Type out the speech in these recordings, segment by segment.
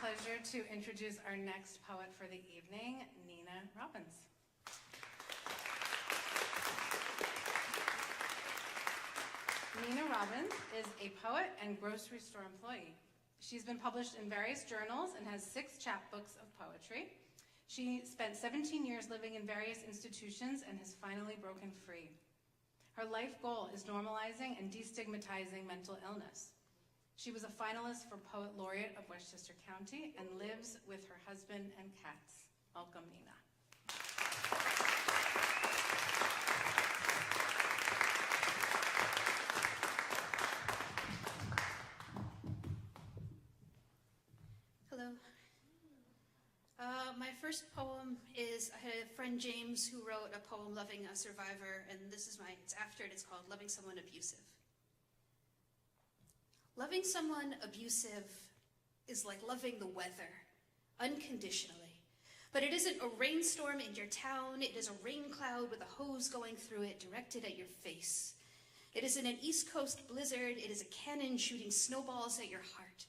pleasure to introduce our next poet for the evening, Nina Robins. Nina Robins is a poet and grocery store employee. She's been published in various journals and has 6 chapbooks of poetry. She spent 17 years living in various institutions and has finally broken free. Her life goal is normalizing and destigmatizing mental illness. She was a finalist for Poet Laureate of Westchester County and lives with her husband and cats. Welcome, Nina. Hello. My first poem is, I had a friend, James, who wrote a poem, Loving a Survivor, and this is it's after it, it's called Loving Someone Abusive. Loving someone abusive is like loving the weather, unconditionally. But it isn't a rainstorm in your town, it is a rain cloud with a hose going through it directed at your face. It isn't an East Coast blizzard, it is a cannon shooting snowballs at your heart.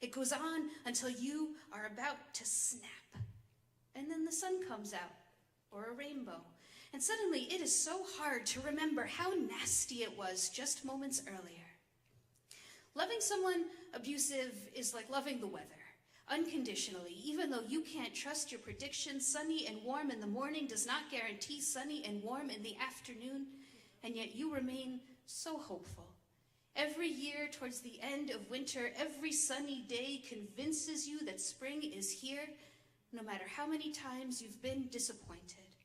It goes on until you are about to snap. And then the sun comes out, or a rainbow. And suddenly it is so hard to remember how nasty it was just moments earlier. Loving someone abusive is like loving the weather, unconditionally. Even though you can't trust your prediction, sunny and warm in the morning does not guarantee sunny and warm in the afternoon, and yet you remain so hopeful. Every year towards the end of winter, every sunny day convinces you that spring is here, no matter how many times you've been disappointed.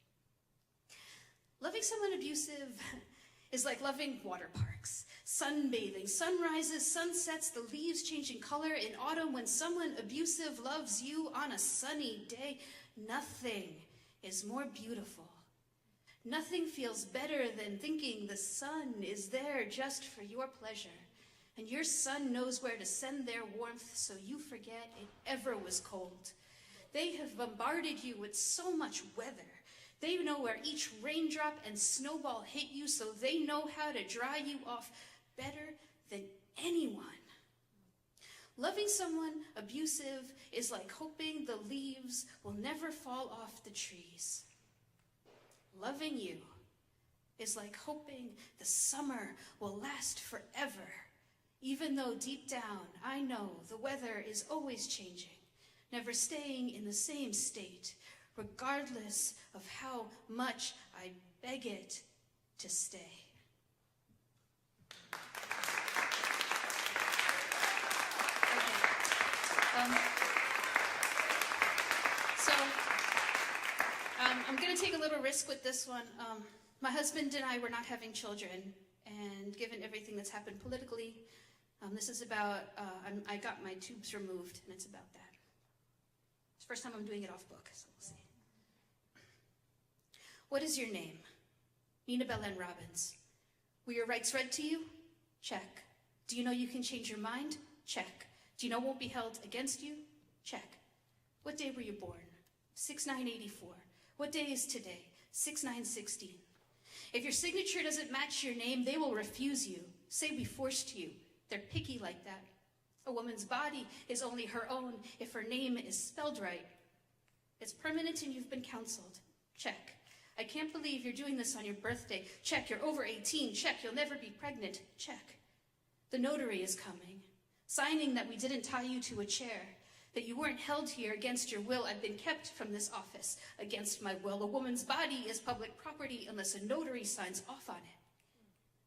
Loving someone abusive is like loving water parks, sunbathing, sunrises, sunsets, the leaves changing color in autumn. When someone abusive loves you on a sunny day, nothing is more beautiful. Nothing feels better than thinking the sun is there just for your pleasure, and your sun knows where to send their warmth so you forget it ever was cold. They have bombarded you with so much weather. They know where each raindrop and snowball hit you, so they know how to dry you off better than anyone. Loving someone abusive is like hoping the leaves will never fall off the trees. Loving you is like hoping the summer will last forever, even though deep down I know the weather is always changing, never staying in the same state, regardless of how much I beg it to stay. I'm going to take a little risk with this one. My husband and I were not having children, and given everything that's happened politically, this is about, I got my tubes removed, and it's about that. It's the first time I'm doing it off book, so we'll see. What is your name? Nina Belen Robins. Were your rights read to you? Check. Do you know you can change your mind? Check. Do you know it won't be held against you? Check. What day were you born? 6/9/84. What day is today? 6/9/16. If your signature doesn't match your name, they will refuse you. Say we forced you. They're picky like that. A woman's body is only her own if her name is spelled right. It's permanent and you've been counseled. Check. I can't believe you're doing this on your birthday. Check. You're over 18. Check. You'll never be pregnant. Check. The notary is coming, signing that we didn't tie you to a chair, that you weren't held here against your will. I've been kept from this office against my will. A woman's body is public property unless a notary signs off on it.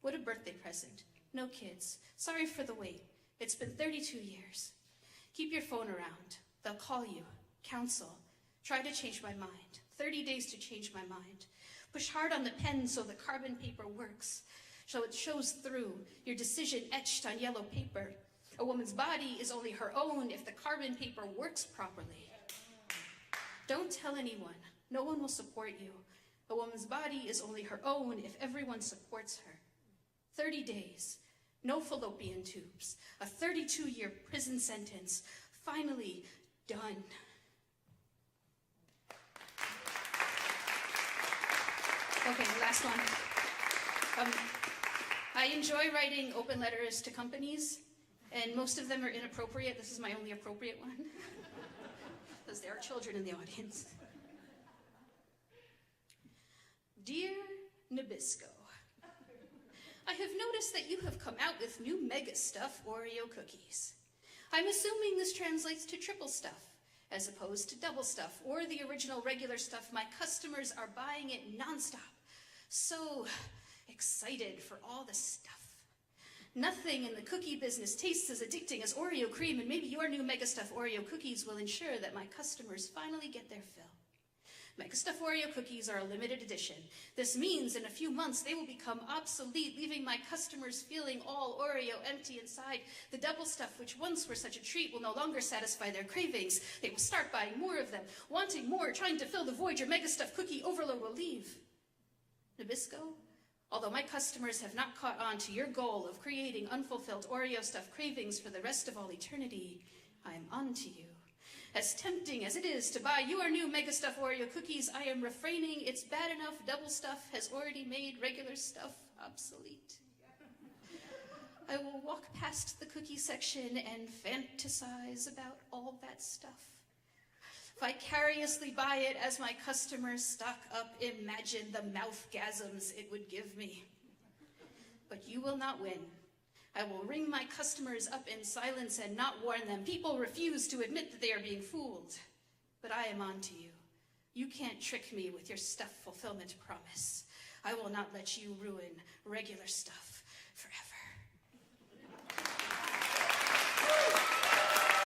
What a birthday present. No kids. Sorry for the wait. It's been 32 years. Keep your phone around. They'll call you. Counsel. Try to change my mind. 30 days to change my mind. Push hard on the pen so the carbon paper works. So it shows through. Your decision etched on yellow paper. A woman's body is only her own if the carbon paper works properly. Don't tell anyone. No one will support you. A woman's body is only her own if everyone supports her. 30 days. No fallopian tubes. A 32-year prison sentence. Finally done. Okay, last one. I enjoy writing open letters to companies, and most of them are inappropriate. This is my only appropriate one. because there are children in the audience. Dear Nabisco, I have noticed that you have come out with new Mega Stuff Oreo cookies. I'm assuming this translates to triple stuff, as opposed to double stuff, or the original regular stuff. My customers are buying it nonstop. So excited for all the stuff. Nothing in the cookie business tastes as addicting as Oreo cream, and maybe your new Mega Stuff Oreo cookies will ensure that my customers finally get their fill. Mega Stuff Oreo cookies are a limited edition. This means in a few months they will become obsolete, leaving my customers feeling all Oreo empty inside. The double stuff, which once were such a treat, will no longer satisfy their cravings. They will start buying more of them, wanting more, trying to fill the void your Mega Stuff cookie overload will leave. Nabisco, although my customers have not caught on to your goal of creating unfulfilled Oreo stuff cravings for the rest of all eternity, I am on to you. As tempting as it is to buy your new Mega Stuff Oreo cookies, I am refraining. It's bad enough double stuff has already made regular stuff obsolete. I will walk past the cookie section and fantasize about all that stuff. Vicariously buy it as my customers stock up. Imagine the mouthgasms it would give me. But you will not win. I will ring my customers up in silence and not warn them. People refuse to admit that they are being fooled. But I am on to you. You can't trick me with your stuff fulfillment promise. I will not let you ruin regular stuff forever.